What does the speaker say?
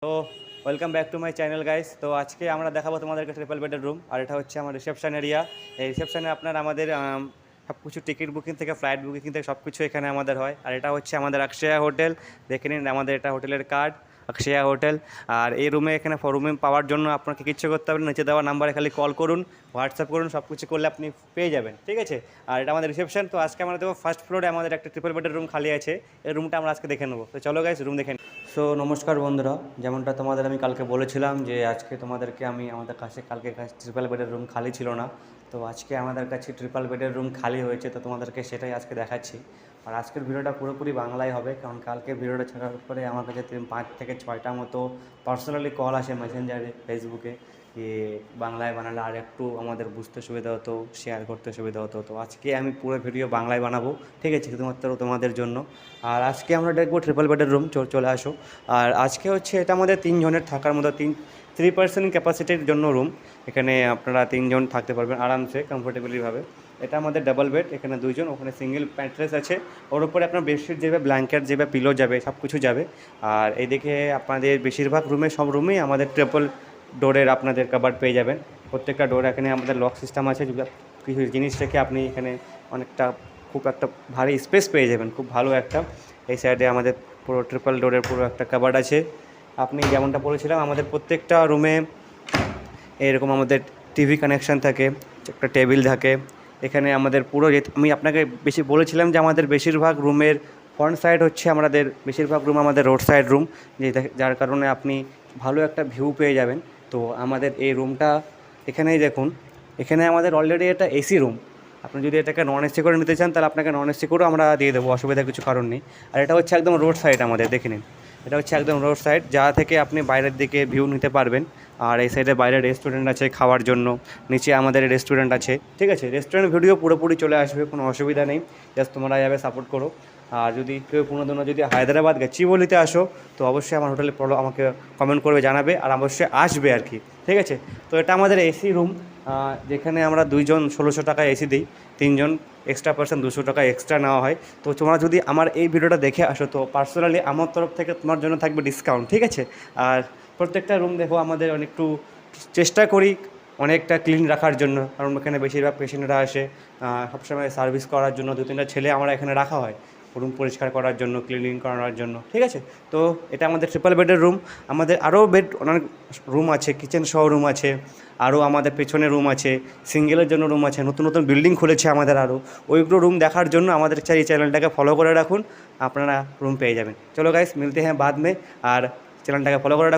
তো welcome back to my channel guys. তো আজকে আমরা দেখাবো তোমাদেরকে ট্রিপল বেডের রুম। আর এটা হচ্ছে আমার রিসেপশন এরিয়া। এই রিসেপশনে আপনার আমাদের সব কিছু টিকিট বুকিং থেকে ফ্লাইট বুকিং থেকে সব কিছু এখানে আমাদের হয়। আর এটা হচ্ছে আমাদের অক্ষয়া হোটেল। দেখে নিন আমাদের এটা হোটেলের কার্ড, অক্ষয়া হোটেল। আর এই রুমে এখানে রুমে পাওয়ার জন্য আপনাকে কিচ্ছু করতে হবে না, নিচে দেওয়া নাম্বারে খালি কল করুন, হোয়াটসঅ্যাপ করুন, সব কিছু করলে আপনি পেয়ে যাবেন, ঠিক আছে। আর এটা আমাদের রিসেপশন। তো আজকে আমরা দেখবো ফার্স্ট ফ্লোরে আমাদের একটা ট্রিপল বেডের রুম খালি আছে। এই রুমটা আমরা আজকে দেখে নেবো। তো চলো গাইস রুম দেখে। সো নমস্কার বন্ধুরা, যেমনটা তোমাদের আমি কালকে বলেছিলাম যে আজকে তোমাদেরকে আমাদের কাছে কালকে ট্রিপল বেডের রুম খালি ছিল না। তো আজকে আমাদের কাছে ট্রিপল বেডের রুম খালি হয়েছে, তো তোমাদেরকে সেটাই আজকে দেখাচ্ছি। আর আজকের ভিডিওটা পুরোপুরি বাংলায় হবে, কারণ কালকে ভিডিওটা ছাড়ার পরে আমার কাছে 5 থেকে 6টা মতো পার্সোনালি কল আসে মেসেঞ্জারে, ফেসবুকে, যে বাংলায় বানালে আর একটু আমাদের বুঝতে সুবিধা হতো, শেয়ার করতে সুবিধা হতো। তো আজকে আমি পুরো ভিডিও বাংলায় বানাবো, ঠিক আছে, শুধুমাত্র তোমাদের জন্য। আর আজকে আমরা দেখবো ট্রিপল বেডের রুম, চলে আসো। আর আজকে হচ্ছে এটা আমাদের 3 জনের থাকার মতো 3 পার্সেন্ট ক্যাপাসিটির জন্য রুম। এখানে আপনারা 3 জন থাকতে পারবেন আরামসে, কমফোর্টেবলিভাবে। এটা আমাদের ডাবল বেড, এখানে 2 জন, ওখানে সিঙ্গেল ম্যাট্রেস আছে। ওর উপরে আপনার বেডশিট যাবে, ব্ল্যাঙ্কেট যাবে, পিলো যাবে, সব কিছু যাবে। আর এইদিকে আপনাদের বেশিরভাগ সব রুমেই আমাদের ট্রিপল ডোরের আপনাদের কাবার্ড পেয়ে যাবেন। প্রত্যেকটা ডোর এখানে আমাদের লক সিস্টেম আছে, কিছু জিনিস রেখে আপনি এখানে অনেকটা খুব একটা ভারী স্পেস পেয়ে যাবেন, খুব ভালো একটা। এই সাইডে আমাদের পুরো ট্রিপল ডোরের পুরো একটা কাবার্ড আছে। আপনি যেমনটা বলেছিলাম, আমাদের প্রত্যেকটা রুমে এরকম আমাদের টিভি কানেকশান থাকে, একটা টেবিল থাকে। এখানে আমাদের পুরো আমি আপনাকে বেশি বলেছিলাম যে আমাদের বেশিরভাগ রুমের ফ্রন্ট সাইড হচ্ছে আমাদের বেশিরভাগ রুম আমাদের রোড সাইড রুম, যার কারণে আপনি ভালো একটা ভিউ পেয়ে যাবেন। তো আমাদের এই রুমটা এখানেই দেখুন, এখানে আমাদের অলরেডি এটা এসি রুম। আপনি যদি এটাকে নন এসি করে নিতে চান তাহলে আপনাকে নন এসি করেও আমরা দিয়ে দেবো, অসুবিধার কিছু কারণ নেই। আর এটা হচ্ছে একদম রোড সাইড আমাদের, দেখে নিন। এটা হচ্ছে একদম রোড সাইড, যা থেকে আপনি বাইরের দিকে ভিউ নিতে পারবেন। আর এই সাইডে বাইরে রেস্টুরেন্ট আছে খাওয়ার জন্য, নিচে আমাদের রেস্টুরেন্ট আছে, ঠিক আছে। রেস্টুরেন্ট ভিডিও পুরোপুরি চলে আসবে, কোনো অসুবিধা নেই, জাস্ট তোমরা যাবে সাপোর্ট করো। আর যদি কেউ কোনোদিনও যদি হায়দ্রাবাদ গাচিবৌলিতে আসো, তো অবশ্যই আমার হোটেলে আমাকে কমেন্ট করবে, জানাবে, আর অবশ্যই আসবে আর কি, ঠিক আছে। তো এটা আমাদের এসি রুম, যেখানে আমরা 2 জন 1600 টাকা এসি দিই, 3 জন এক্সট্রা পার্সন 200 টাকা এক্সট্রা নেওয়া হয়। তো তোমরা যদি আমার এই ভিডিওটা দেখে আসো, তো পার্সোনালি আমার তরফ থেকে তোমার জন্য থাকবে ডিসকাউন্ট, ঠিক আছে। আর প্রত্যেকটা রুম দেখো আমাদের একটু চেষ্টা করি অনেকটা ক্লিন রাখার জন্য, কারণ এখানে বেশিরভাগ পেশেন্টরা আসে সবসময় সার্ভিস করার জন্য। 2-3টা ছেলে আমরা এখানে রাখা হয় রুম পরিষ্কার করার জন্য, ক্লিনিং করার জন্য, ঠিক আছে। তো এটা আমাদের ট্রিপল বেডের রুম। আমাদের আরও বেড অনেক রুম আছে, কিচেন সহ রুম আছে, আরও আমাদের পেছনে রুম আছে, সিঙ্গেলের জন্য রুম আছে, নতুন নতুন বিল্ডিং খুলেছে আমাদের আরও। ওইগুলো রুম দেখার জন্য আমাদের এই চ্যানেলটাকে ফলো করে রাখুন, আপনারা রুম পেয়ে যাবেন। চলো গাইস, মিলতে হ্যাঁ বাদ মে। আর চ্যানেলটাকে ফলো করে রাখুন।